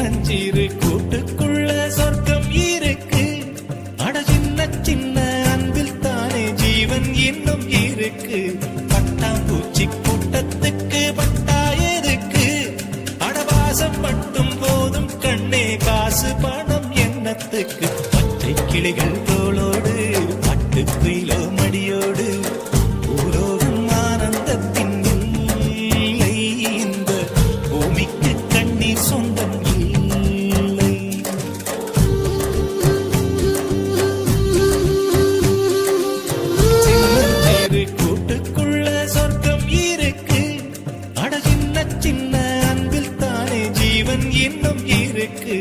சின்னஞ்சிறு கூட்டுக்குள்ள சொர்க்கம் இருக்கு. அட சின்ன சின்ன அன்பில் தானே ஜீவன் இன்னும் இருக்கு. பட்டாம்பூச்சி கூட்டத்துக்கு பட்டா எதுக்கு? அடவாசம் மட்டும் போதும் கண்ணே, காசு பணம் எண்ணத்துக்கு. பச்சை கிளிகள் தோளோடு பட்டு குயிலோ மடியோடு பூலோகம் ஆனந்தத்தின் இல்லை. இந்த பூமிக்கு கண்ணீர் சொந்தம் இல்லை. சின்னஞ்சிறு கூட்டுக்குள்ள சொர்க்கம் இருக்கு. அட சின்ன சின்ன அன்பில் தானே ஜீவன் இன்னும் இருக்கு.